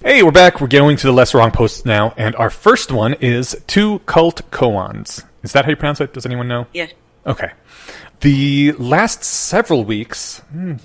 Hey, we're back. We're going to the LessWrong posts now, and our first one is two Cult Koans. Is that how you pronounce it? Does anyone know? Yeah. Okay. The last several weeks,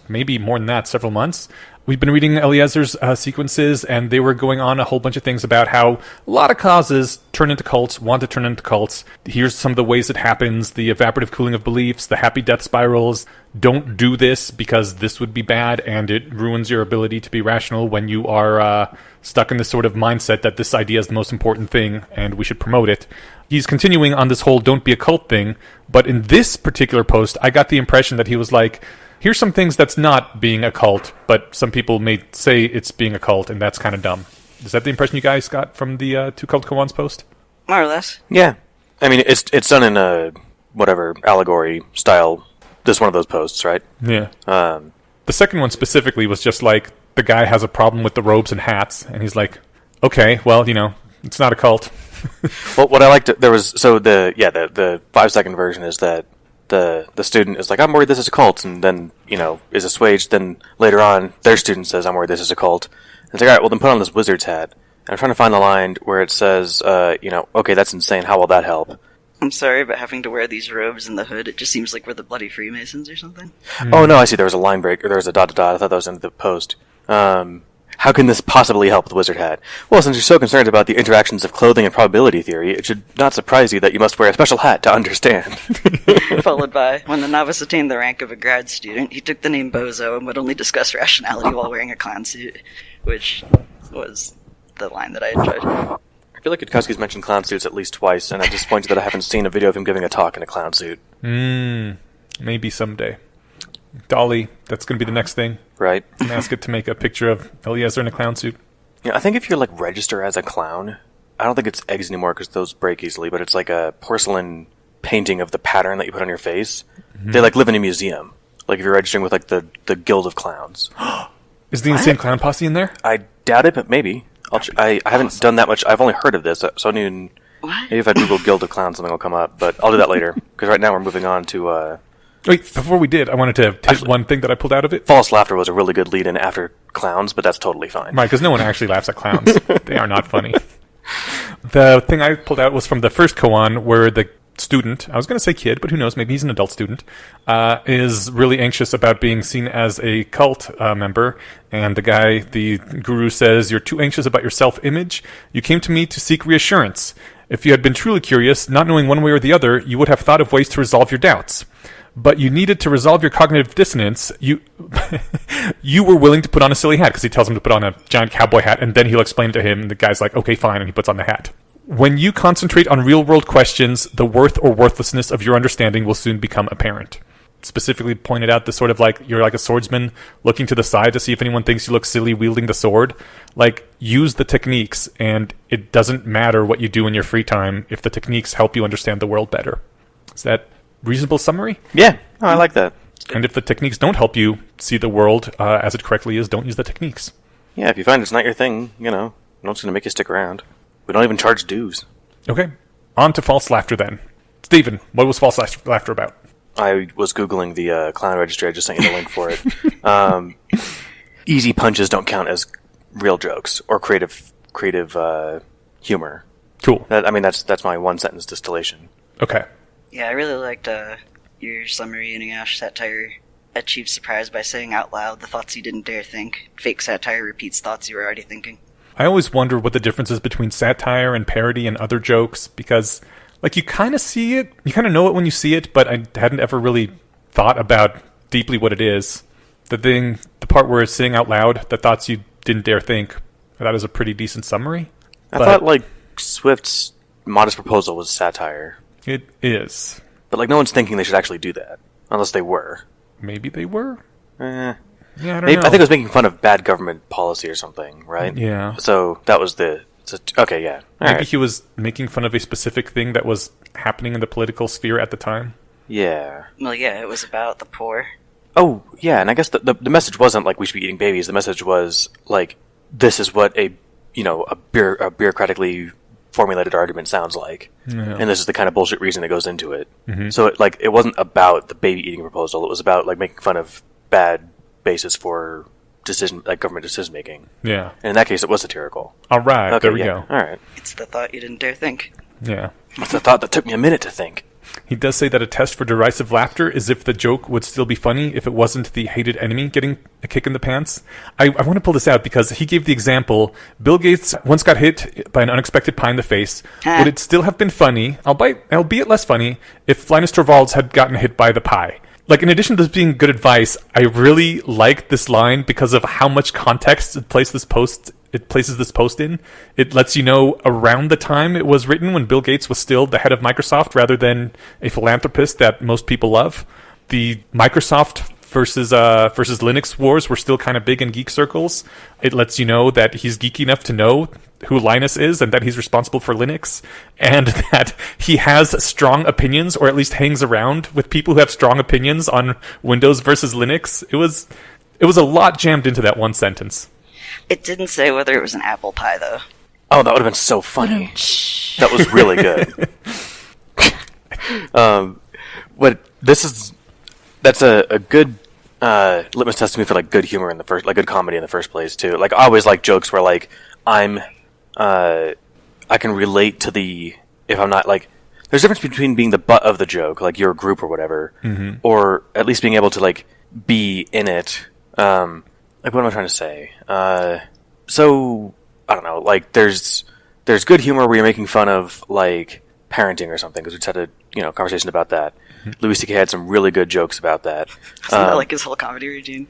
maybe more than that, several months, we've been reading Eliezer's sequences, and they were going on a whole bunch of things about how a lot of causes turn into cults, want to turn into cults. Here's some of the ways it happens, the evaporative cooling of beliefs, the happy death spirals. Don't do this because this would be bad, and it ruins your ability to be rational when you are stuck in this sort of mindset that this idea is the most important thing, and we should promote it. He's continuing on this whole don't be a cult thing, but in this particular post, I got the impression that he was like, here's some things that's not being a cult, but some people may say it's being a cult, and that's kind of dumb. Is that the impression you guys got from the two Cult Koans post? More or less. Yeah. I mean, it's done in a, whatever, allegory style. This one of those posts, right? Yeah. The second one specifically was just like, the guy has a problem with the robes and hats, and he's like, okay, well, it's not a cult. Well, what I liked, there was, so the 5-second version is that the student is like, I'm worried this is a cult, and then, is assuaged. Then later on, their student says, I'm worried this is a cult. And it's like, all right, well, then put on this wizard's hat. And I'm trying to find the line where it says, okay, that's insane. How will that help? I'm sorry, but having to wear these robes and the hood, it just seems like we're the bloody Freemasons or something. Oh, no, I see. There was a line break, or there was a ... I thought that was in the post. How can this possibly help with the wizard hat? Well, since you're so concerned about the interactions of clothing and probability theory, it should not surprise you that you must wear a special hat to understand. Followed by, when the novice attained the rank of a grad student, he took the name Bozo and would only discuss rationality while wearing a clown suit, which was the line that I enjoyed. I feel like Kutkowski's mentioned clown suits at least twice, and I'm disappointed that I haven't seen a video of him giving a talk in a clown suit. Maybe someday. Dolly, that's going to be the next thing. Right. And ask it to make a picture of Eliezer in a clown suit. Yeah, I think if you're register as a clown, I don't think it's eggs anymore because those break easily, but it's like a porcelain painting of the pattern that you put on your face. Mm-hmm. They live in a museum. Like if you're registering with the Guild of Clowns. Is the Insane Clown Posse in there? I doubt it, but maybe. I haven't done that much. I've only heard of this, so I don't even... What? Maybe if I Google Guild of Clowns, something will come up, but I'll do that later. Because right now we're moving on to... Wait, before we did, I wanted to take one thing that I pulled out of it. False laughter was a really good lead-in after clowns, but that's totally fine. Right, because no one actually laughs at clowns. They are not funny. The thing I pulled out was from the first koan, where the student, I was going to say kid, but who knows, maybe he's an adult student, is really anxious about being seen as a cult member. And the guru says, you're too anxious about your self-image. You came to me to seek reassurance. If you had been truly curious, not knowing one way or the other, you would have thought of ways to resolve your doubts. But you needed to resolve your cognitive dissonance. You were willing to put on a silly hat, because he tells him to put on a giant cowboy hat, and then he'll explain it to him, and the guy's like, okay, fine, and he puts on the hat. When you concentrate on real-world questions, the worth or worthlessness of your understanding will soon become apparent. Specifically pointed out the sort of you're like a swordsman looking to the side to see if anyone thinks you look silly wielding the sword. Use the techniques, and it doesn't matter what you do in your free time if the techniques help you understand the world better. Is that reasonable summary? Yeah, I like that. And if the techniques don't help you see the world as it correctly is, don't use the techniques. Yeah, if you find it's not your thing, no one's going to make you stick around. We don't even charge dues. Okay, on to false laughter then. Stephen, what was false laughter about? I was Googling the clown registry. I just sent you the link for it. Easy punches don't count as real jokes or creative humor. Cool. That's my one-sentence distillation. Okay. Yeah, I really liked your summary, Inuyasha satire achieved surprise by saying out loud the thoughts you didn't dare think. Fake satire repeats thoughts you were already thinking. I always wonder what the difference is between satire and parody and other jokes, because you kind of see it, you kind of know it when you see it, but I hadn't ever really thought about deeply what it is. The part where it's saying out loud the thoughts you didn't dare think, that is a pretty decent summary. I thought Swift's modest proposal was satire. It is. But no one's thinking they should actually do that, unless they were. Maybe they were? Yeah, I don't know. I think it was making fun of bad government policy or something, right? Yeah. So that was okay, yeah. Maybe he was making fun of a specific thing that was happening in the political sphere at the time. Yeah. Well, yeah, it was about the poor. Oh, yeah, and I guess the message wasn't we should be eating babies. The message was this is what a bureaucratically formulated argument sounds like, and this is the kind of bullshit reason that goes into it. Mm-hmm. So it wasn't about the baby eating proposal. It was about making fun of bad basis for government decision making. Yeah. And in that case, it was satirical. All right. Okay, there we yeah. go. All right. It's the thought you didn't dare think. Yeah. It's a thought that took me a minute to think. He does say that a test for derisive laughter is if the joke would still be funny if it wasn't the hated enemy getting a kick in the pants. I want to pull this out because he gave the example, Bill Gates once got hit by an unexpected pie in the face. Would it still have been funny, albeit less funny, if Linus Torvalds had gotten hit by the pie? Like, in addition to this being good advice, I really like this line because of how much context it places this post in. It lets you know around the time it was written when Bill Gates was still the head of Microsoft rather than a philanthropist that most people love. The Microsoft versus Linux wars were still kind of big in geek circles. It lets you know that he's geeky enough to know who Linus is and that he's responsible for Linux and that he has strong opinions, or at least hangs around with people who have strong opinions on Windows versus Linux. It was a lot jammed into that one sentence. It didn't say whether it was an apple pie, though. Oh, that would have been so funny. That was really good. That's a good litmus test to me for like good humor in the first, like good comedy in the first place too. Like I always like jokes where like I can relate to if I'm not like, there's a difference between being the butt of the joke, like your group or whatever, or at least being able to like be in it. Like what am I trying to say? So I don't know. Like there's good humor where you're making fun of like parenting or something, because we just had a conversation about that. Louis C.K. had some really good jokes about that. Isn't that like his whole comedy routine?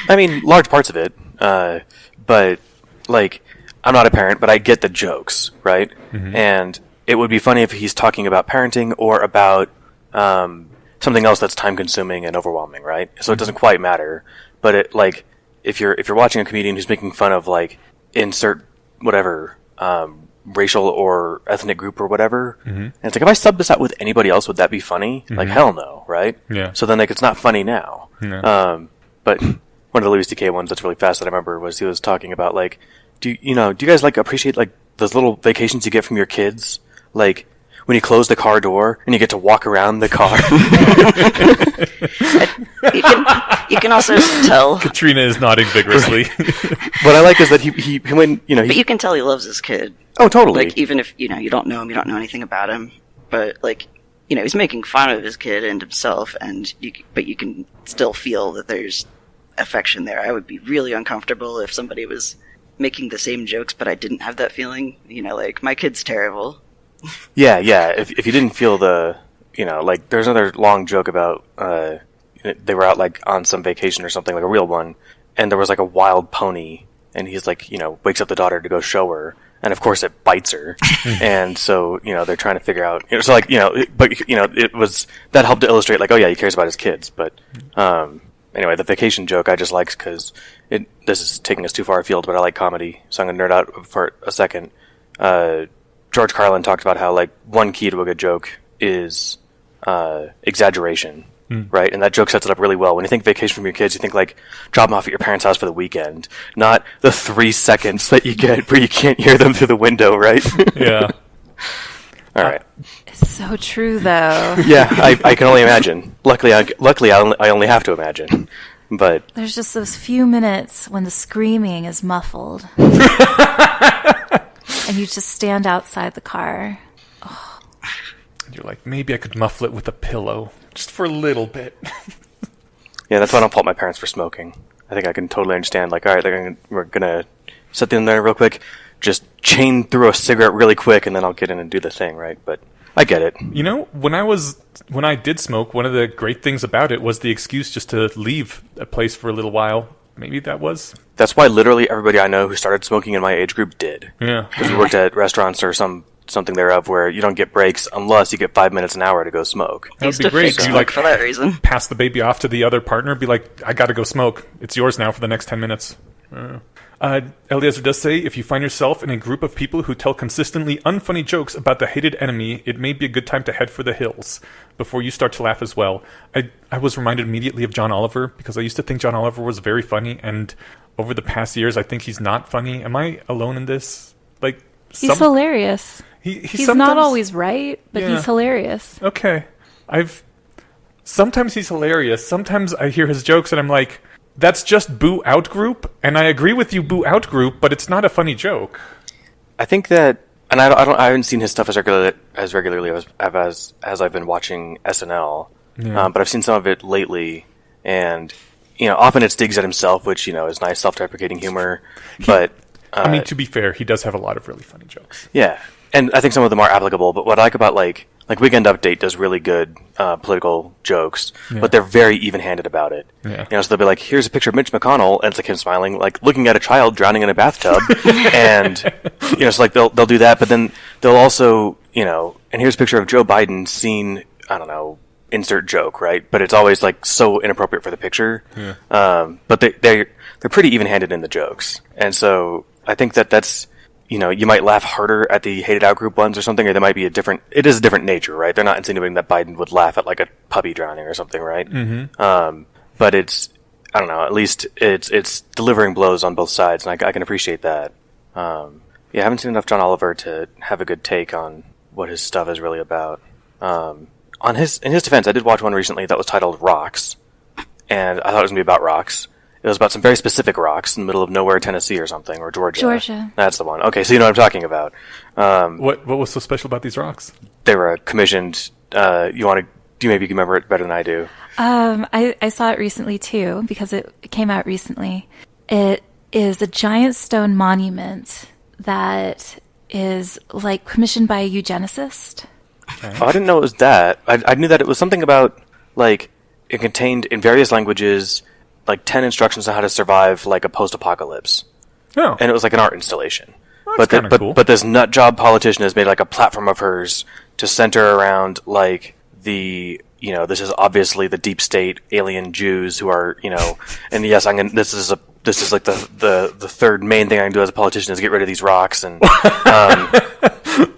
I mean, large parts of it. But like, I'm not a parent, but I get the jokes, right? And it would be funny if he's talking about parenting or about something else that's time consuming and overwhelming, right? So it doesn't quite matter. But it like if you're watching a comedian who's making fun of like insert whatever racial or ethnic group or whatever, and it's like, if I sub this out with anybody else, would that be funny? Like hell no, right? Yeah. So then like it's not funny now. Yeah. But one of the Louis C.K. ones that's really fast that I remember was he was talking about like, do you guys like appreciate like those little vacations you get from your kids, like when you close the car door and you get to walk around the car? You can also tell. Katrina is nodding vigorously. What I like is that he when But you can tell he loves his kid. Oh, totally. Like, even if, you don't know him, you don't know anything about him, but, like, he's making fun of his kid and himself, but you can still feel that there's affection there. I would be really uncomfortable if somebody was making the same jokes, but I didn't have that feeling. Like, my kid's terrible. Yeah. If you didn't feel like, there's another long joke about, they were out, like, on some vacation or something, like a real one, and there was, like, a wild pony, and he's, like, wakes up the daughter to go show her. And of course it bites her. And so, they're trying to figure out, so like, it was, that helped to illustrate like, oh yeah, he cares about his kids. But, anyway, the vacation joke I just liked because this is taking us too far afield, but I like comedy. So I'm going to nerd out for a second. George Carlin talked about how like one key to a good joke is, exaggeration. Right, and that joke sets it up really well. When you think vacation from your kids, you think like drop them off at your parents' house for the weekend, not the 3 seconds that you get where you can't hear them through the window, right? Yeah. All right. It's so true, though. Yeah, I can only imagine. Luckily, I only have to imagine. But there's just those few minutes when the screaming is muffled, and you just stand outside the car. Oh. You're like, maybe I could muffle it with a pillow. Just for a little bit. Yeah, that's why I don't fault my parents for smoking. I think I can totally understand, like, all right, we're going to set them there real quick, just chain through a cigarette really quick, and then I'll get in and do the thing, right? But I get it. When I did smoke, one of the great things about it was the excuse just to leave a place for a little while. Maybe that was. That's why literally everybody I know who started smoking in my age group did. Yeah. Because we worked at restaurants or something thereof where you don't get breaks unless you get 5 minutes an hour to go smoke. That would be great. You like for that reason. Pass the baby off to the other partner, be like, I gotta go smoke. It's yours now for the next 10 minutes. Eliezer does say, if you find yourself in a group of people who tell consistently unfunny jokes about the hated enemy, it may be a good time to head for the hills before you start to laugh as well. I was reminded immediately of John Oliver because I used to think John Oliver was very funny, and over the past years I think he's not funny. Am I alone in this? Like, he's hilarious. He's not always right, but he's hilarious. Okay. Sometimes he's hilarious. Sometimes I hear his jokes and I'm like, that's just boo out group, and I agree with you, boo out group, but it's not a funny joke. I think that, and I haven't seen his stuff as regularly as I've been watching SNL, but I've seen some of it lately, and often it's digs at himself, which is nice self-deprecating humor. But I mean, to be fair, he does have a lot of really funny jokes. Yeah, and I think some of them are applicable. But what I like about like Weekend Update does really good political jokes, but they're very even-handed about it. Yeah. So they'll be like, "Here's a picture of Mitch McConnell," and it's like him smiling, like looking at a child drowning in a bathtub, and so like they'll do that, but then they'll also and here's a picture of Joe Biden seen, I don't know, insert joke, right? But it's always like so inappropriate for the picture. Yeah. But they're pretty even-handed in the jokes, and so I think that's. You might laugh harder at the hated out group ones or something, or there might be it is a different nature, right? They're not insinuating that Biden would laugh at like a puppy drowning or something, right? Mm-hmm. But it's, I don't know, at least it's delivering blows on both sides, and I can appreciate that. I haven't seen enough John Oliver to have a good take on what his stuff is really about. In his defense, I did watch one recently that was titled Rocks, and I thought it was going to be about rocks. It was about some very specific rocks in the middle of nowhere, Tennessee or something, or Georgia. Georgia. That's the one. Okay, so you know what I'm talking about. What was so special about these rocks? They were commissioned. Do you maybe remember it better than I do? I saw it recently too, because it came out recently. It is a giant stone monument that is like commissioned by a eugenicist. Okay. Oh, I didn't know it was that. I knew that it was something about like it contained in various languages like 10 instructions on how to survive like a post-apocalypse. Oh. And it was like an art installation. Well, that's cool. But this nut job politician has made like a platform of hers to center around like the this is obviously the deep state alien Jews who are and yes this is like the third main thing I can do as a politician is get rid of these rocks, and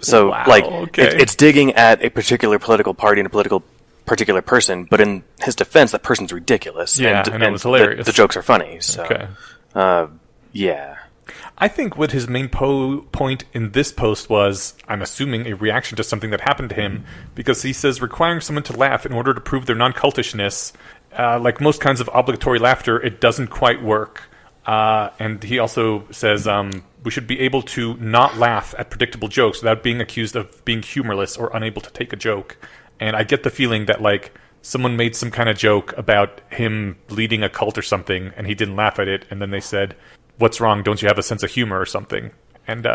so wow, like okay. it's digging at a particular political party and a particular person, but in his defense, that person's ridiculous. Yeah, and it was hilarious. The jokes are funny. So, okay. Yeah. I think what his main point in this post was, I'm assuming, a reaction to something that happened to him, because he says requiring someone to laugh in order to prove their non-cultishness, like most kinds of obligatory laughter, it doesn't quite work. And he also says we should be able to not laugh at predictable jokes without being accused of being humorless or unable to take a joke. And I get the feeling that, like, someone made some kind of joke about him leading a cult or something, and he didn't laugh at it, and then they said, "What's wrong? Don't you have a sense of humor or something?" And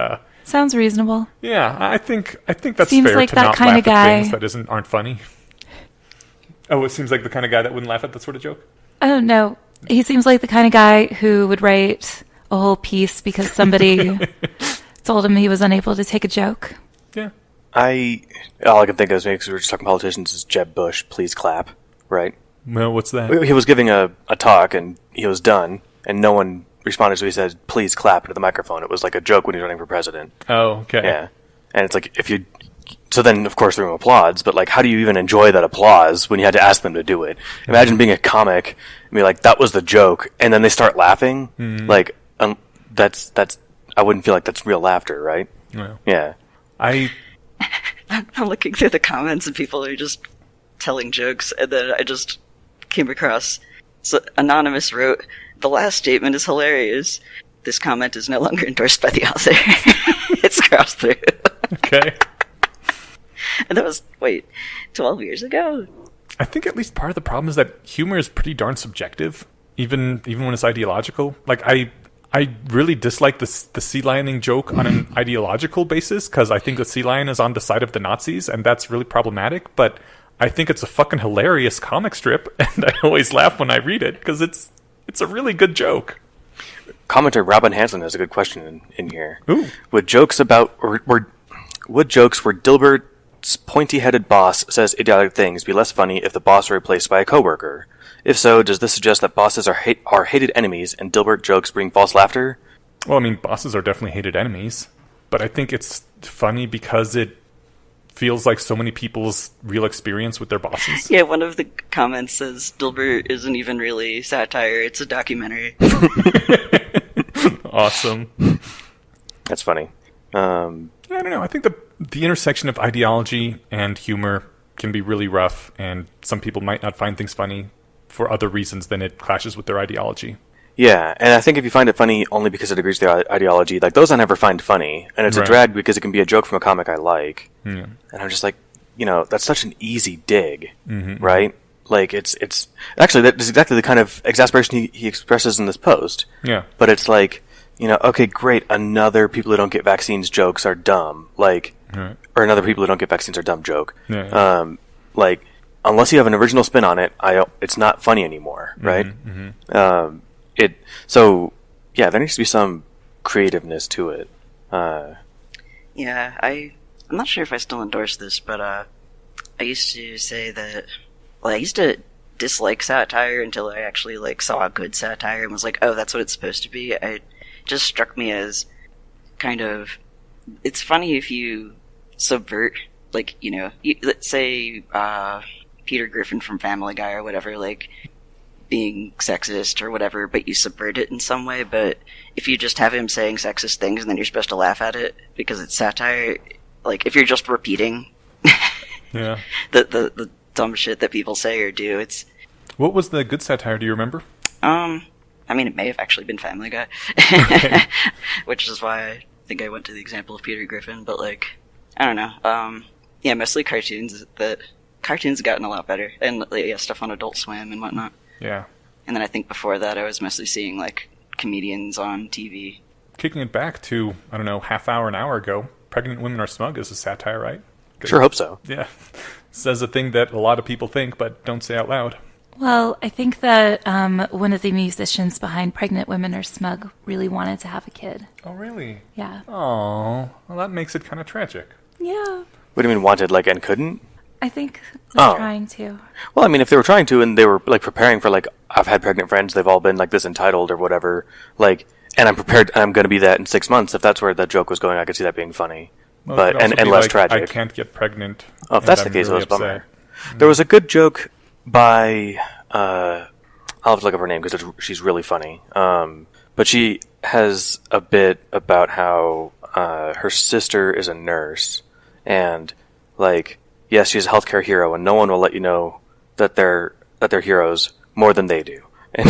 sounds reasonable. Yeah, I think that's seems fair like to that not kind laugh of guy. at things that aren't funny. Oh, it seems like the kind of guy that wouldn't laugh at that sort of joke? Oh, no. He seems like the kind of guy who would write a whole piece because somebody told him he was unable to take a joke. Yeah. All I can think of is, because we were just talking politicians, is Jeb Bush, please clap, right? Well, what's that? He was giving a talk, and he was done, and no one responded, so he said, please clap into the microphone. It was like a joke when he was running for president. Oh, okay. Yeah. And it's like, so then, of course, the room applauds, but like, how do you even enjoy that applause when you had to ask them to do it? Imagine being a comic and be like, that was the joke, and then they start laughing. Like, that's, I wouldn't feel like that's real laughter, right? No. Yeah. I'm looking through the comments and people are just telling jokes, and then I just came across. So Anonymous wrote, "The last statement is hilarious. This comment is no longer endorsed by the author." It's crossed through. Okay. And that was 12 years ago? I think at least part of the problem is that humor is pretty darn subjective, even when it's ideological. Like, I really dislike the sea lioning joke on an ideological basis, because I think the sea lion is on the side of the Nazis, and that's really problematic, but I think it's a fucking hilarious comic strip, and I always laugh when I read it, because it's a really good joke. Commenter Robin Hansen has a good question in here. Ooh. Would jokes where Dilbert's pointy-headed boss says idiotic things be less funny if the boss were replaced by a coworker? If so, does this suggest that bosses are hated enemies and Dilbert jokes bring false laughter? Well, I mean, bosses are definitely hated enemies, but I think it's funny because it feels like so many people's real experience with their bosses. Yeah, one of the comments says, Dilbert isn't even really satire, it's a documentary. Awesome. That's funny. Yeah, I don't know. I think the intersection of ideology and humor can be really rough, and some people might not find things funny. for other reasons than it clashes with their ideology. Yeah, and I think if you find it funny only because it agrees with their ideology, like those I never find funny, and it's a drag because it can be a joke from a comic I like, and I'm just like, that's such an easy dig, right? Like it's actually that is exactly the kind of exasperation he expresses in this post. Yeah, but it's like, okay, great, another people who don't get vaccines jokes are dumb, like, or another people who don't get vaccines are dumb joke. Like, unless you have an original spin on it, it's not funny anymore, right? So yeah, there needs to be some creativeness to it. Yeah, I'm not sure if I still endorse this, but I used to say that. Well, I used to dislike satire until I actually saw a good satire and was like, oh, that's what it's supposed to be. It just struck me as kind of. It's funny if you subvert, let's say Peter Griffin from Family Guy or whatever, being sexist or whatever, but you subvert it in some way. But if you just have him saying sexist things and then you're supposed to laugh at it because it's satire, if you're just repeating the dumb shit that people say or do, it's... What was the good satire, do you remember? I mean, it may have actually been Family Guy. Which is why I think I went to the example of Peter Griffin, but I don't know. Yeah, mostly cartoons. Cartoons have gotten a lot better, and stuff on Adult Swim and whatnot. Yeah. And then I think before that I was mostly seeing, comedians on TV. Kicking it back to, I don't know, half hour, an hour ago, Pregnant Women Are Smug is a satire, right? Sure hope so. Yeah. Says a thing that a lot of people think, but don't say out loud. Well, I think that one of the musicians behind Pregnant Women Are Smug really wanted to have a kid. Oh, really? Yeah. Oh, well, that makes it kind of tragic. Yeah. What do you mean wanted, and couldn't? I think they're trying to. Well, I mean, if they were trying to and they were, preparing for, I've had pregnant friends, they've all been, this entitled or whatever, and I'm prepared, I'm going to be that in 6 months. If that's where that joke was going, I could see that being funny. Well, but and less tragic. I can't get pregnant. Oh, if that's the case, it was a bummer. There was a good joke by, I'll have to look up her name because she's really funny. But she has a bit about how her sister is a nurse, and yes, she's a healthcare hero, and no one will let you know that they're heroes more than they do. And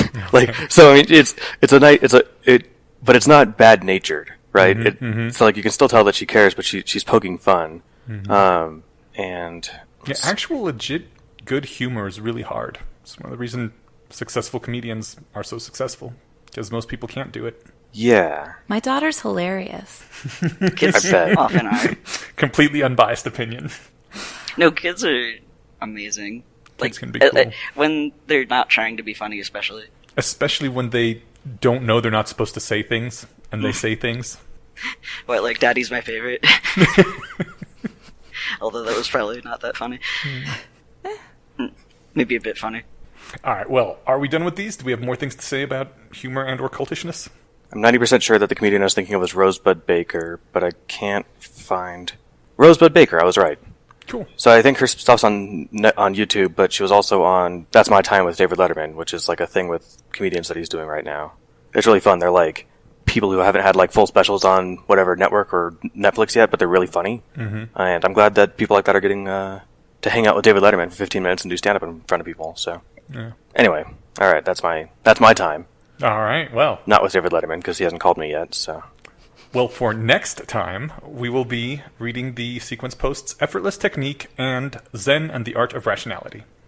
so I mean, but it's not bad natured, right? So you can still tell that she cares, but she's poking fun, and actual legit good humor is really hard. It's one of the reasons successful comedians are so successful, because most people can't do it. Yeah. My daughter's hilarious. Kids often are. Completely unbiased opinion. No, kids are amazing. Kids can be cool. When they're not trying to be funny, especially. Especially when they don't know they're not supposed to say things, and they say things. What, Daddy's my favorite? Although that was probably not that funny. Maybe a bit funny. Alright, well, are we done with these? Do we have more things to say about humor and or cultishness? I'm 90% sure that the comedian I was thinking of was Rosebud Baker, but I can't find... Rosebud Baker, I was right. Cool. So I think her stuff's on YouTube, but she was also on That's My Time with David Letterman, which is a thing with comedians that he's doing right now. It's really fun. They're people who haven't had full specials on whatever network or Netflix yet, but they're really funny. And I'm glad that people like that are getting to hang out with David Letterman for 15 minutes and do stand-up in front of people. So anyway, all right, that's my time. All right, well. Not with David Letterman, because he hasn't called me yet, so... Well, for next time, we will be reading the sequence posts Effortless Technique and Zen and the Art of Rationality.